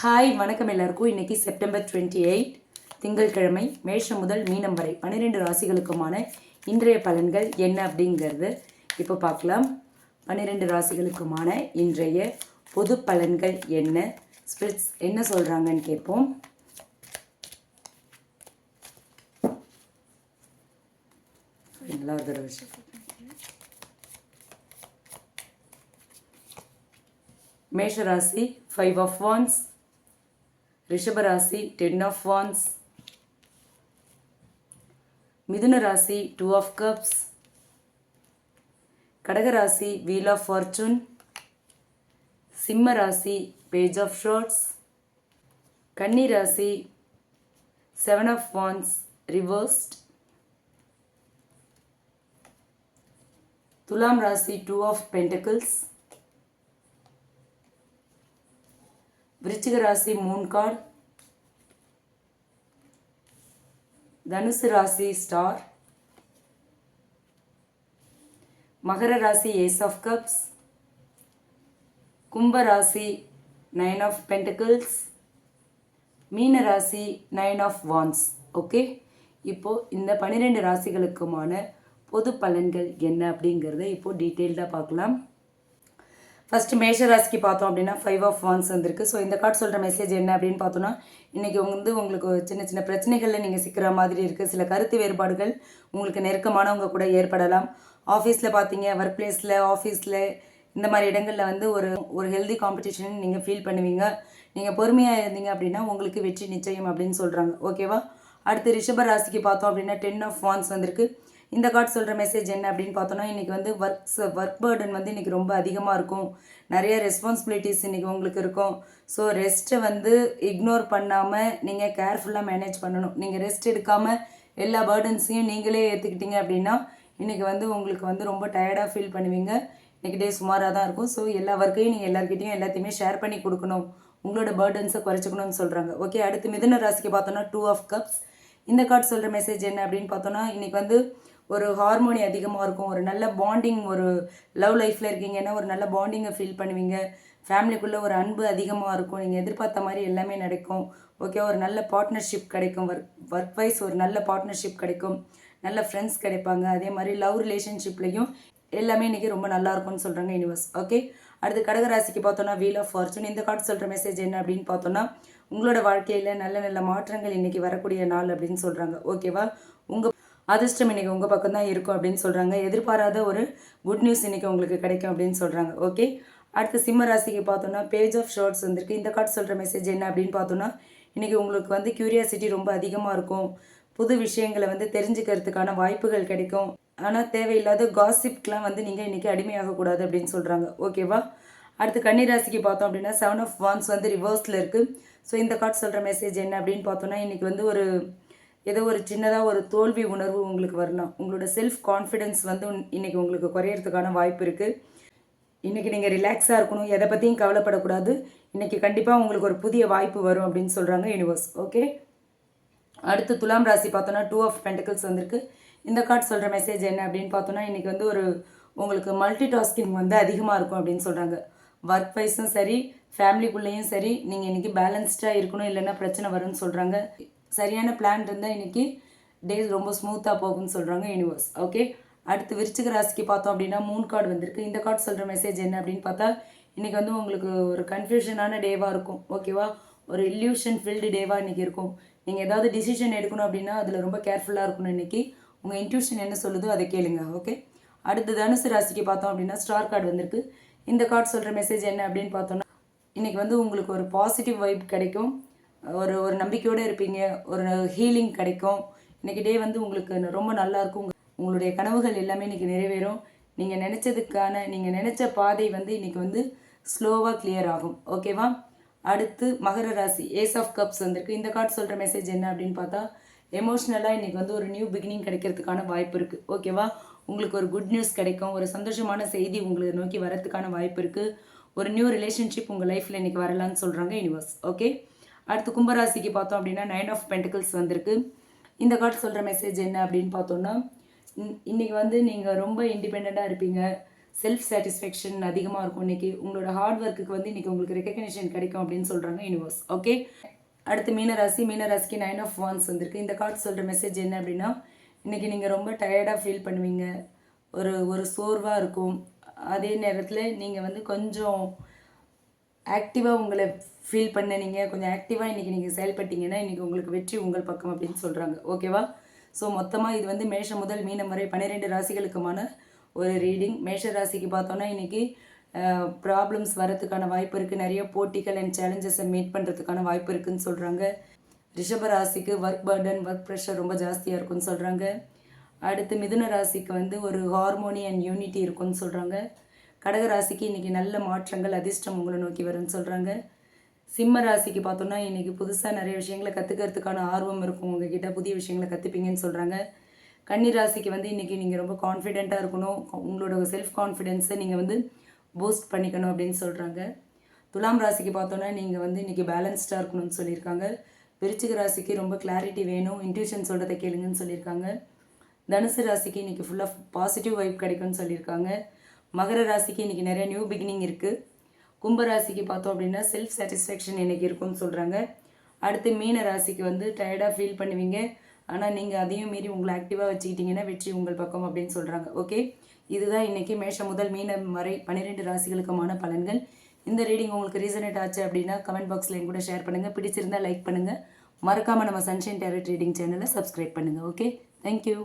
Hi வணக்கம் எல்லாருக்கும். இன்றைக்கி செப்டம்பர் 28 திங்கட்கிழமை. மேஷம் முதல் மீனம் வரை 12 ராசிகளுக்குமான இன்றைய பலன்கள் என்ன அப்படிங்கிறது இப்போ பார்க்கலாம். 12 ராசிகளுக்குமான இன்றைய பொது பலன்கள் என்ன, ஸ்பிரிட்ஸ் என்ன சொல்கிறாங்கன்னு கேட்போம். எல்லா விஷயம் மேஷராசி 5 of Wands, ரிஷபராசி 10 of Wands, மிதுன ராசி 2 of Cups, கடகராசி Wheel of Fortune, சிம்ம ராசி Page of Swords, கன்னி ராசி 7 of Wands reversed, துலாம் ராசி 2 of Pentacles, விருச்சிக ராசி மூன் கார்டு, தனுசு ராசி ஸ்டார், மகர ராசி ஏஸ் ஆஃப் கப்ஸ், கும்ப ராசி 9 ஆஃப் பென்டக்கிள்ஸ், மீன ராசி 9 ஆஃப் வான்ஸ். ஓகே, இப்போது இந்த 12 ராசிகளுக்குமான பொது பலன்கள் என்ன அப்படிங்கிறத இப்போது டீட்டெயில்டாக பார்க்கலாம். ஃபஸ்ட்டு மேஷ ராசிக்கு பார்த்தோம் அப்படின்னா 5 of Wands வந்திருக்கு. ஸோ இந்த கார்டு சொல்கிற மெசேஜ் என்ன அப்படின்னு பார்த்தோன்னா, இன்றைக்கி உங்களுக்கு சின்ன சின்ன பிரச்சனைகளில் நீங்கள் சிக்கிற மாதிரி இருக்குது. சில கருத்து வேறுபாடுகள் உங்களுக்கு நெருக்கமானவங்க கூட ஏற்படலாம். ஆஃபீஸில் பார்த்தீங்க, ஒர்க் பிளேஸில், ஆஃபீஸில் இந்த மாதிரி இடங்களில் ஒரு ஹெல்தி காம்படிஷன் நீங்கள் ஃபீல் பண்ணுவீங்க. நீங்கள் பொறுமையாக இருந்தீங்க அப்படின்னா உங்களுக்கு வெற்றி நிச்சயம் அப்படின்னு சொல்கிறாங்க. ஓகேவா? அடுத்து ரிஷப ராசிக்கு பார்த்தோம் அப்படின்னா 10 of Wands வந்திருக்கு. இந்த கார்டு சொல்கிற மெசேஜ் என்ன அப்படின்னு பார்த்தோன்னா, இன்றைக்கி ஒர்க் பர்டன் இன்றைக்கி ரொம்ப அதிகமாக இருக்கும். நிறைய ரெஸ்பான்சிபிலிட்டிஸ் இன்றைக்கி உங்களுக்கு இருக்கும். ஸோ ரெஸ்ட்டை இக்னோர் பண்ணாமல் நீங்கள் கேர்ஃபுல்லாக மேனேஜ் பண்ணணும். நீங்கள் ரெஸ்ட் எடுக்காமல் எல்லா பர்டன்ஸையும் நீங்களே ஏற்றுக்கிட்டீங்க அப்படின்னா இன்றைக்கி உங்களுக்கு ரொம்ப டயர்டாக ஃபீல் பண்ணுவீங்க. இன்றைக்கி டே சுமாராக தான் இருக்கும். ஸோ எல்லா ஒர்க்கையும் நீங்கள் எல்லாருக்கிட்டையும் எல்லாத்தையுமே ஷேர் பண்ணி கொடுக்கணும். உங்களோட பர்டன்ஸை குறைச்சிக்கணும்னு சொல்கிறாங்க. ஓகே, அடுத்து மிதுன ராசிக்கு பார்த்தோன்னா 2 of Cups. இந்த கார்டு சொல்கிற மெசேஜ் என்ன அப்படின்னு பார்த்தோன்னா, இன்றைக்கி ஒரு ஹார்மோனி அதிகமாக இருக்கும். ஒரு நல்ல பாண்டிங், ஒரு லவ் லைஃப்பில் இருக்கீங்கன்னா ஒரு நல்ல பாண்டிங்கை ஃபீல் பண்ணுவீங்க. ஃபேமிலிக்குள்ளே ஒரு அன்பு அதிகமாக இருக்கும். நீங்கள் எதிர்பார்த்த மாதிரி எல்லாமே நடக்கும். ஓகே, ஒரு நல்ல பார்ட்னர்ஷிப் கிடைக்கும். ஒர்க் வைஸ் ஒரு நல்ல பார்ட்னர்ஷிப் கிடைக்கும். நல்ல ஃப்ரெண்ட்ஸ் கிடைப்பாங்க. அதே மாதிரி லவ் ரிலேஷன்ஷிப்லேயும் எல்லாமே இன்றைக்கி ரொம்ப நல்லாயிருக்கும்னு சொல்கிறாங்க யூனிவர்ஸ். ஓகே, அடுத்து கடகராசிக்கு பார்த்தோன்னா வீல் ஆஃப் ஃபார்ச்சூன். இந்த கார்டு சொல்கிற மெசேஜ் என்ன அப்படின்னு பார்த்தோன்னா, உங்களோட வாழ்க்கையில் நல்ல நல்ல மாற்றங்கள் இன்றைக்கி வரக்கூடிய நாள் அப்படின்னு சொல்கிறாங்க. ஓகேவா? உங்கள் அதிர்ஷ்டம் இன்றைக்கி உங்கள் பக்கம் தான் இருக்கும் அப்படின்னு சொல்கிறாங்க. எதிர்பாராத ஒரு குட் நியூஸ் இன்றைக்கி உங்களுக்கு கிடைக்கும் அப்படின்னு சொல்கிறாங்க. ஓகே, அடுத்து சிம்ம ராசிக்கு பார்த்தோன்னா பேஜ் ஆஃப் ஷார்ட்ஸ் வந்திருக்கு. இந்த கார்டு சொல்கிற மெசேஜ் என்ன அப்படின்னு பார்த்தோன்னா, இன்றைக்கி உங்களுக்கு க்யூரியாசிட்டி ரொம்ப அதிகமாக இருக்கும். புது விஷயங்களை தெரிஞ்சுக்கிறதுக்கான வாய்ப்புகள் கிடைக்கும். ஆனால் தேவையில்லாத காசிப்க்கெலாம் நீங்கள் இன்றைக்கி அடிமையாகக்கூடாது அப்படின்னு சொல்கிறாங்க. ஓகேவா? அடுத்து கன்னிராசிக்கு பார்த்தோம் அப்படின்னா 7 of Wands ரிவர்ஸில் இருக்குது. ஸோ இந்த கார்டு சொல்கிற மெசேஜ் என்ன அப்படின்னு பார்த்தோன்னா, இன்றைக்கி ஏதோ ஒரு சின்னதாக ஒரு தோல்வி உணர்வு உங்களுக்கு வரலாம். உங்களோட செல்ஃப் கான்ஃபிடென்ஸ் இன்றைக்கி உங்களுக்கு குறையிறதுக்கான வாய்ப்பு இருக்குது. இன்றைக்கி நீங்கள் ரிலாக்ஸாக இருக்கணும், எதை பற்றியும் கவலைப்படக்கூடாது. இன்றைக்கி கண்டிப்பாக உங்களுக்கு ஒரு புதிய வாய்ப்பு வரும் அப்படின்னு சொல்கிறாங்க யூனிவர்ஸ். ஓகே, அடுத்து துலாம் ராசி பார்த்தோன்னா 2 of Pentacles வந்திருக்கு. இந்த கார்டு சொல்கிற மெசேஜ் என்ன அப்படின்னு பார்த்தோன்னா, இன்றைக்கி உங்களுக்கு மல்டி டாஸ்கிங் அதிகமாக இருக்கும் அப்படின்னு சொல்கிறாங்க. ஒர்க் வைஸும் சரி, ஃபேமிலிக்குள்ளேயும் சரி, நீங்கள் இன்றைக்கி பேலன்ஸ்டாக இருக்கணும், இல்லைன்னா பிரச்சனை வரும்னு சொல்கிறாங்க. சரியான பிளான் இருந்தால் இன்றைக்கி டேஸ் ரொம்ப ஸ்மூத்தாக போகும்னு சொல்கிறாங்க யூனிவர்ஸ். ஓகே, அடுத்து விருச்சிக ராசிக்கு பார்த்தோம் அப்படின்னா 3 கார்டு வந்திருக்கு. இந்த கார்டு சொல்கிற மெசேஜ் என்ன அப்படின்னு பார்த்தா, இன்றைக்கி உங்களுக்கு ஒரு கன்ஃபியூஷனான டேவாக இருக்கும். ஓகேவா? ஒரு இல்யூஷன் ஃபில்டு டேவாக இன்றைக்கி இருக்கும். நீங்கள் ஏதாவது டிசிஷன் எடுக்கணும் அப்படின்னா அதில் ரொம்ப கேர்ஃபுல்லாக இருக்கணும். இன்றைக்கி உங்கள் இன்ட்யூஷன் என்ன சொல்லுதோ அதை கேளுங்க. ஓகே, அடுத்து தனுசு ராசிக்கு பார்த்தோம் அப்படின்னா ஸ்டார் கார்டு வந்திருக்கு. இந்த கார்டு சொல்கிற மெசேஜ் என்ன அப்படின்னு பார்த்தோன்னா, இன்றைக்கி உங்களுக்கு ஒரு பாசிட்டிவ் வைப் கிடைக்கும். ஒரு நம்பிக்கையோடு இருப்பீங்க. ஒரு ஹீலிங் கிடைக்கும். இன்றைக்கி டே உங்களுக்கு ரொம்ப நல்லாயிருக்கும். உங்களுடைய கனவுகள் எல்லாமே இன்றைக்கி நிறைவேறும். நீங்கள் நினச்ச பாதை இன்றைக்கி ஸ்லோவாக கிளியர் ஆகும். ஓகேவா? அடுத்து மகர ராசி ஏஸ் ஆஃப் கப்ஸ் வந்திருக்கு. இந்த கார்டு சொல்கிற மெசேஜ் என்ன அப்படின்னு பார்த்தா, எமோஷ்னலாக இன்றைக்கி ஒரு நியூ பிகினிங் கிடைக்கிறதுக்கான வாய்ப்பு இருக்குது. ஓகேவா? உங்களுக்கு ஒரு குட் நியூஸ் கிடைக்கும். ஒரு சந்தோஷமான செய்தி உங்களை நோக்கி வரதுக்கான வாய்ப்பு இருக்குது. ஒரு நியூ ரிலேஷன்ஷிப் உங்கள் லைஃப்பில் இன்றைக்கி வரலான்னு சொல்கிறாங்க யூனிவர்ஸ். ஓகே, அடுத்து கும்பராசிக்கு பார்த்தோம் அப்படின்னா 9 of Pentacles வந்திருக்கு. இந்த கார்டு சொல்கிற மெசேஜ் என்ன அப்படின்னு பார்த்தோன்னா, இன்றைக்கி நீங்கள் ரொம்ப இண்டிபெண்ட்டாக இருப்பீங்க. செல்ஃப் சாட்டிஸ்ஃபேக்ஷன் அதிகமாக இருக்கும். இன்றைக்கி உங்களோட ஹார்ட் ஒர்க்குக்கு வந்து இன்றைக்கி உங்களுக்கு ரெக்கக்னிஷன் கிடைக்கும் அப்படின்னு சொல்கிறாங்க யூனிவர்ஸ். ஓகே, அடுத்து மீனராசிக்கு 9 ஆஃப் வான்ஸ் வந்திருக்கு. இந்த கார்டு சொல்கிற மெசேஜ் என்ன அப்படின்னா, இன்றைக்கி நீங்கள் ரொம்ப டயர்டாக ஃபீல் பண்ணுவீங்க, ஒரு சோர்வாக இருக்கும். அதே நேரத்தில் நீங்கள் வந்து கொஞ்சம் ஆக்டிவாக உங்களை ஃபீல் பண்ண, நீங்கள் கொஞ்சம் ஆக்டிவாக இன்றைக்கி நீங்கள் செயல்பட்டீங்கன்னா இன்றைக்கி உங்களுக்கு வெற்றி உங்கள் பக்கம் அப்படின்னு சொல்கிறாங்க. ஓகேவா? ஸோ மொத்தமாக இது வந்து மேஷம் முதல் மீனம் வரை 12 ராசிகளுக்குமான ஒரு ரீடிங். மேஷ ராசிக்கு பார்த்தோன்னா இன்றைக்கி ப்ராப்ளம்ஸ் வரதுக்கான வாய்ப்பு இருக்குது. நிறைய போட்டிகள் அண்ட் சேலஞ்சஸை மீட் பண்ணுறதுக்கான வாய்ப்பு இருக்குதுன்னு சொல்கிறாங்க. ரிஷப ராசிக்கு ஒர்க் பர்டன், ஒர்க் ப்ரெஷர் ரொம்ப ஜாஸ்தியாக இருக்குன்னு சொல்கிறாங்க. அடுத்து மிதுன ராசிக்கு வந்து ஒரு ஹார்மோனி அண்ட் யூனிட்டி இருக்குன்னு சொல்கிறாங்க. கடக ராசிக்கு இன்றைக்கி நல்ல மாற்றங்கள், அதிர்ஷ்டம் உங்களை நோக்கி வரும்னு சொல்கிறாங்க. சிம்ம ராசிக்கு பார்த்தோன்னா இன்றைக்கி புதுசாக நிறைய விஷயங்களை கற்றுக்கிறதுக்கான ஆர்வம் இருக்கும், உங்ககிட்ட புதிய விஷயங்களை கற்றுப்பீங்கன்னு சொல்கிறாங்க. கன்னி ராசிக்கு வந்து இன்றைக்கி நீங்கள் ரொம்ப கான்ஃபிடெண்ட்டாக இருக்கணும், உங்களோட செல்ஃப் கான்ஃபிடென்ஸை நீங்கள் வந்து பூஸ்ட் பண்ணிக்கணும் அப்படின்னு சொல்கிறாங்க. துலாம் ராசிக்கு பார்த்தோன்னா நீங்கள் வந்து இன்றைக்கி பேலன்ஸ்டாக இருக்கணும்னு சொல்லியிருக்காங்க. விருச்சிக ராசிக்கு ரொம்ப கிளாரிட்டி வேணும், இன்ட்யூஷன் சொல்கிறத கேளுங்கன்னு சொல்லியிருக்காங்க. தனுசு ராசிக்கு இன்றைக்கி ஃபுல்லாக பாசிட்டிவ் வைப் கிடைக்கும்னு சொல்லியிருக்காங்க. மகர ராசிக்கு இன்றைக்கி நிறைய நியூ பிகினிங் இருக்குது. கும்பராசிக்கு பார்த்தோம் அப்படின்னா செல்ஃப் சாட்டிஸ்ஃபேக்ஷன் இன்றைக்கி இருக்கும்னு சொல்கிறாங்க. அடுத்து மீன ராசிக்கு வந்து டயர்டாக ஃபீல் பண்ணுவீங்க, ஆனால் நீங்கள் அதையும் மீறி உங்களை ஆக்டிவாக வச்சுக்கிட்டிங்கன்னா வெற்றி உங்கள் பக்கம் அப்படின்னு சொல்கிறாங்க. ஓகே, இதுதான் இன்றைக்கி மேஷம் முதல் மீனம் வரை 12 ராசிகளுக்குமான பலன்கள். இந்த ரீடிங் உங்களுக்கு ரீசனேட் ஆச்சு அப்படின்னா கமெண்ட் பாக்ஸில் என் கூட ஷேர் பண்ணுங்கள். பிடிச்சிருந்தால் லைக் பண்ணுங்கள். மறக்காமல் நம்ம சன்ஷைன் டேரட் ரீடிங் சேனலை சப்ஸ்கிரைப் பண்ணுங்கள். Okay, thank you.